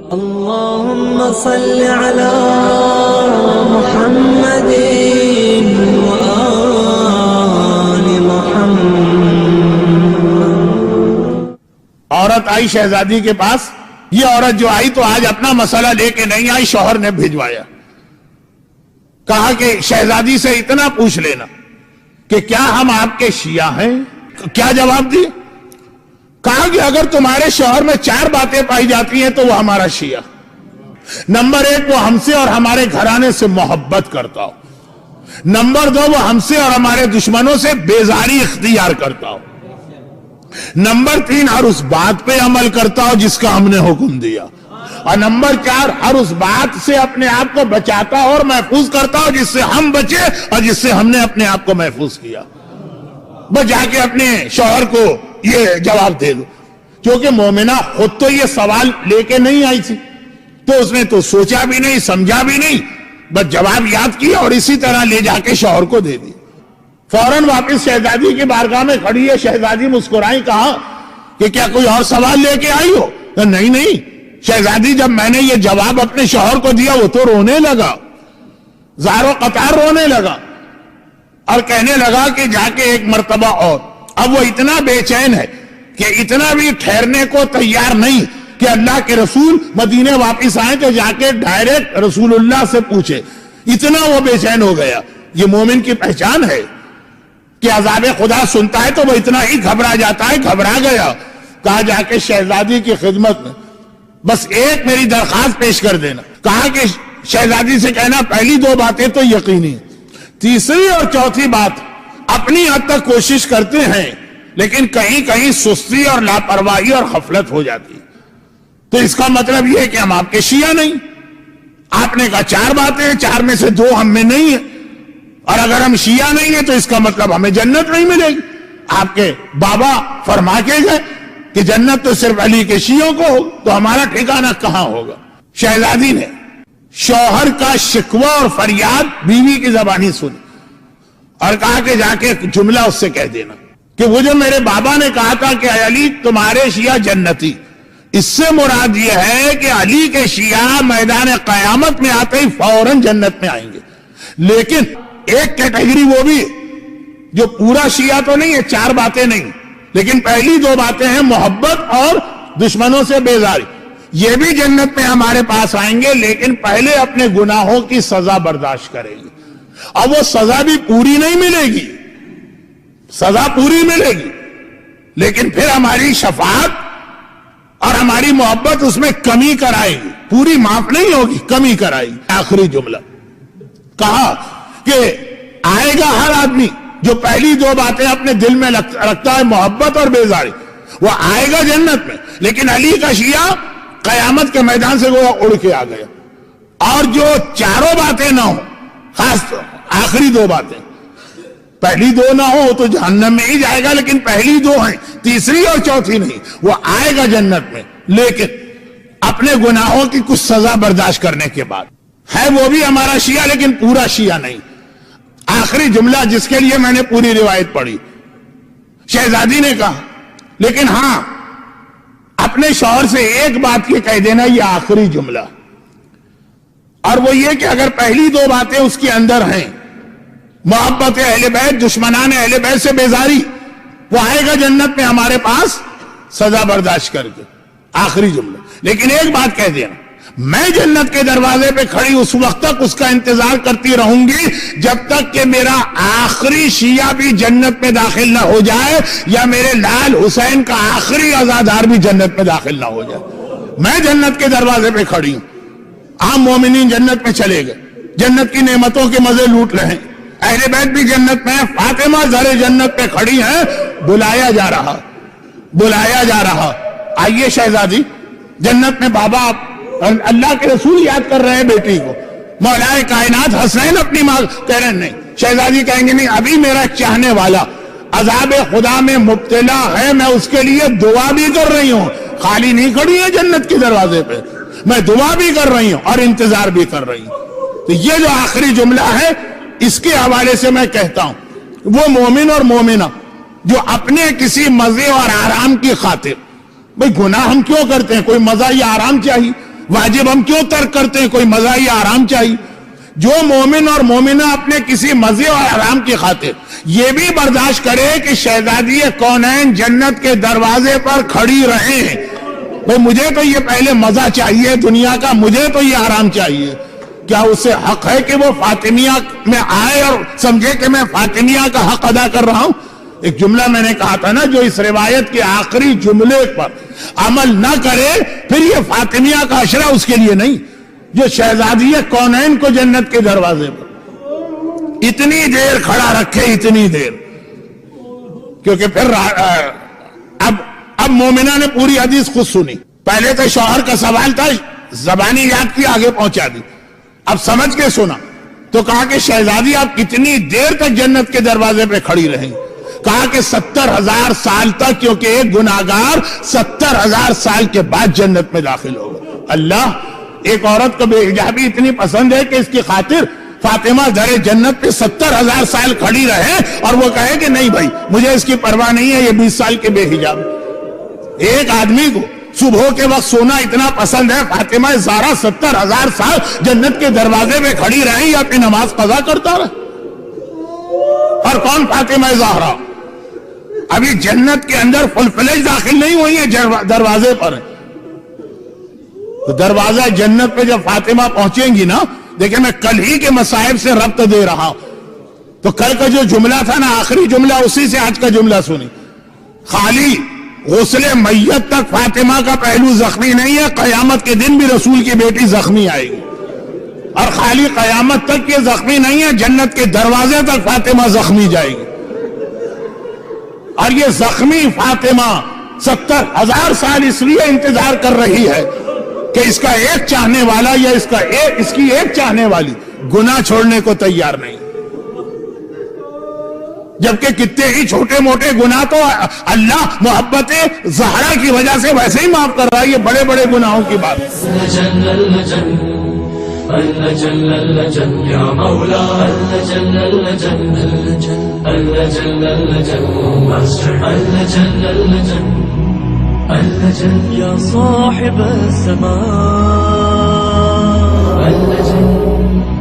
اللهم صل على محمد وآل محمد۔ عورت آئی شہزادی کے پاس، یہ عورت جو آئی تو آج اپنا مسئلہ لے کے نہیں آئی، شوہر نے بھیجوایا، کہا کہ شہزادی سے اتنا پوچھ لینا کہ کیا ہم آپ کے شیعہ ہیں؟ کیا جواب دی؟ کہا کہ اگر تمہارے شوہر میں 4 باتیں پائی جاتی ہیں تو وہ ہمارا شیعہ۔ نمبر 1، وہ ہم سے اور ہمارے گھرانے سے محبت کرتا ہو۔ نمبر 2، وہ ہم سے اور ہمارے دشمنوں سے بیزاری اختیار کرتا ہو۔ نمبر 3، ہر اس بات پہ عمل کرتا ہو جس کا ہم نے حکم دیا۔ اور نمبر 4، ہر اس بات سے اپنے آپ کو بچاتا ہو اور محفوظ کرتا ہو جس سے ہم بچے اور جس سے ہم نے اپنے آپ کو محفوظ کیا۔ بس جا کے اپنے شوہر کو یہ جواب دے دو، کیونکہ مومنہ خود تو یہ سوال لے کے نہیں آئی تھی، تو اس نے تو سوچا بھی نہیں، سمجھا بھی نہیں، بس جواب یاد کیا اور اسی طرح لے جا کے شوہر کو دے دی۔ فوراً واپس شہزادی کی بارگاہ میں کھڑی ہے، شہزادی مسکرائی، کہا کہ کیا کوئی اور سوال لے کے آئی ہو؟ نہیں شہزادی، جب میں نے یہ جواب اپنے شوہر کو دیا وہ تو رونے لگا، زار و قطار رونے لگا، اور کہنے لگا کہ جا کے ایک مرتبہ اور۔ اب وہ اتنا بے چین ہے کہ اتنا بھی ٹھہرنے کو تیار نہیں کہ اللہ کے رسول مدینے واپس آئیں تو جا کے ڈائریکٹ رسول اللہ سے پوچھے، اتنا وہ بے چین ہو گیا۔ یہ مومن کی پہچان ہے کہ عذاب خدا سنتا ہے تو وہ اتنا ہی گھبرا جاتا ہے، گھبرا گیا۔ کہا جا کے شہزادی کی خدمت میں بس ایک میری درخواست پیش کر دینا۔ کہا کہ شہزادی سے کہنا پہلی 2 باتیں تو یقینی ہیں، تیسری اور چوتھی بات اپنی حد تک کوشش کرتے ہیں لیکن کہیں کہیں سستی اور لاپرواہی اور غفلت ہو جاتی ہے، تو اس کا مطلب یہ ہے کہ ہم آپ کے شیعہ نہیں۔ آپ نے کہا 4 باتیں ہیں، 4 میں سے 2 ہم میں نہیں ہیں، اور اگر ہم شیعہ نہیں ہیں تو اس کا مطلب ہمیں جنت نہیں ملے گی۔ آپ کے بابا فرما کے گئے کہ جنت تو صرف علی کے شیعوں کو ہو، تو ہمارا ٹھکانہ کہاں ہوگا؟ شہزادی نے شوہر کا شکوہ اور فریاد بیوی کی زبانی سنی اور کہا کہ جا کے ایک جملہ اس سے کہہ دینا کہ وہ جو میرے بابا نے کہا تھا کہ علی تمہارے شیعہ جنتی، اس سے مراد یہ ہے کہ علی کے شیعہ میدان قیامت میں آتے ہی فوراً جنت میں آئیں گے، لیکن ایک کیٹیگری وہ بھی جو پورا شیعہ تو نہیں ہے، 4 باتیں نہیں، لیکن پہلی 2 باتیں ہیں محبت اور دشمنوں سے بیزاری، یہ بھی جنت میں ہمارے پاس آئیں گے لیکن پہلے اپنے گناہوں کی سزا برداشت کریں گے۔ اب وہ سزا بھی پوری نہیں ملے گی، سزا پوری ملے گی لیکن پھر ہماری شفاعت اور ہماری محبت اس میں کمی کرائے گی، پوری معاف نہیں ہوگی، کمی کرائے گی۔ آخری جملہ کہا کہ آئے گا ہر آدمی جو پہلی 2 باتیں اپنے دل میں رکھتا ہے، محبت اور بیزاری، وہ آئے گا جنت میں، لیکن علی کا شیعہ قیامت کے میدان سے وہ اڑ کے آ گیا۔ اور جو 4 باتیں نہ ہوں، خاص آخری 2 باتیں، پہلی 2 نہ ہو تو جہنم میں ہی جائے گا، لیکن پہلی 2 ہیں، تیسری اور چوتھی نہیں، وہ آئے گا جنت میں لیکن اپنے گناہوں کی کچھ سزا برداشت کرنے کے بعد۔ ہے وہ بھی ہمارا شیعہ لیکن پورا شیعہ نہیں۔ آخری جملہ جس کے لیے میں نے پوری روایت پڑھی، شہزادی نے کہا لیکن ہاں اپنے شوہر سے ایک بات یہ کہہ دینا، یہ آخری جملہ، اور وہ یہ کہ اگر پہلی 2 باتیں اس کے اندر ہیں، محبت اہل بیت، دشمنان اہل بیت سے بیزاری، وہ آئے گا جنت میں ہمارے پاس سزا برداشت کر کے۔ آخری جملہ، لیکن ایک بات کہہ دینا، میں جنت کے دروازے پہ کھڑی اس وقت تک اس کا انتظار کرتی رہوں گی جب تک کہ میرا آخری شیعہ بھی جنت میں داخل نہ ہو جائے یا میرے لال حسین کا آخری عزادار بھی جنت میں داخل نہ ہو جائے۔ میں جنت کے دروازے پہ کھڑی ہوں، عام مومنین جنت میں چلے گئے، جنت کی نعمتوں کے مزے لوٹ رہے ہیں، اہل بیت بھی جنت میں، فاطمہ زہرا جنت پہ کھڑی ہیں، بلایا جا رہا، آئیے شہزادی، جنت میں بابا اللہ کے رسول یاد کر رہے ہیں بیٹی کو، مولا کائنات حسین اپنی ماں کہہ رہے ہیں، نہیں، شہزادی کہیں گے نہیں، ابھی میرا چاہنے والا عذاب خدا میں مبتلا ہے، میں اس کے لیے دعا بھی کر رہی ہوں، خالی نہیں کھڑی ہے جنت کے دروازے پہ، میں دعا بھی کر رہی ہوں اور انتظار بھی کر رہی ہوں۔ تو یہ جو آخری جملہ ہے اس کے حوالے سے میں کہتا ہوں، وہ مومن اور مومنہ جو اپنے کسی مزے اور آرام کی خاطر، بھئی گناہ ہم کیوں کرتے ہیں؟ کوئی مزہ یا آرام چاہیے، واجب ہم کیوں ترک کرتے ہیں؟ کوئی مزہ یا آرام چاہیے؟ جو مومن اور مومنہ اپنے کسی مزے اور آرام کی خاطر یہ بھی برداشت کرے کہ شہزادی کونین جنت کے دروازے پر کھڑی رہے ہیں، بھئی مجھے تو یہ پہلے مزہ چاہیے دنیا کا، مجھے تو یہ آرام چاہیے، کیا اسے حق ہے کہ وہ فاطمیہ میں آئے اور سمجھے کہ میں فاطمیہ کا حق ادا کر رہا ہوں؟ ایک جملہ میں نے کہا تھا نا، جو اس روایت کے آخری جملے پر عمل نہ کرے پھر یہ فاطمیہ کا عشرہ اس کے لیے نہیں، جو شہزادی کونین کو جنت کے دروازے پر اتنی دیر کھڑا رکھے، اتنی دیر، کیونکہ پھر اب مومنہ نے پوری حدیث خود سنی، پہلے تو شوہر کا سوال تھا، زبانی یاد کی آگے پہنچا دی، اب سمجھ کے سنا تو کہا کہ شہزادی آپ کتنی دیر تک جنت کے دروازے پہ کھڑی رہیں؟ کہا کہ 70,000 سال تک، کیونکہ ایک گناہگار 70,000 سال کے بعد جنت میں داخل ہوگا۔ اللہ، ایک عورت کو بے حجابی اتنی پسند ہے کہ اس کی خاطر فاطمہ در جنت پہ 70,000 سال کھڑی رہے اور وہ کہے کہ نہیں بھائی مجھے اس کی پرواہ نہیں ہے، یہ 20 سال کے بے حجاب۔ ایک آدمی کو صبح کے وقت سونا اتنا پسند ہے، فاطمہ زہرا 70,000 سال جنت کے دروازے پہ کھڑی رہی یا اپنی نماز قضا کرتا رہے؟ اور کون فاطمہ زہرا؟ ابھی جنت کے اندر فل فلیج داخل نہیں ہوئی ہے، دروازے پر ہے۔ تو دروازہ جنت پہ جب فاطمہ پہنچیں گی نا، دیکھیں میں کل ہی کے مصائب سے ربط دے رہا ہوں، تو کل کا جو جملہ تھا نا، آخری جملہ، اسی سے آج کا جملہ سنی۔ خالی غسل میت تک فاطمہ کا پہلو زخمی نہیں ہے، قیامت کے دن بھی رسول کی بیٹی زخمی آئے گی، اور خالی قیامت تک یہ زخمی نہیں ہے، جنت کے دروازے تک فاطمہ زخمی جائے گی۔ اور یہ زخمی فاطمہ 70,000 سال اس لیے انتظار کر رہی ہے کہ اس کا ایک چاہنے والا یا اس کی ایک چاہنے والی گناہ چھوڑنے کو تیار نہیں، جبکہ کتنے ہی چھوٹے موٹے گناہ تو اللہ محبت زہرا کی وجہ سے ویسے ہی معاف کر رہا ہے، یہ بڑے بڑے گناہوں کی بات۔ اللجن اللجن یا مولا اللجن اللجن اللجن اللجن اللجن اللجن اللجن یا صاحب السماء اللجن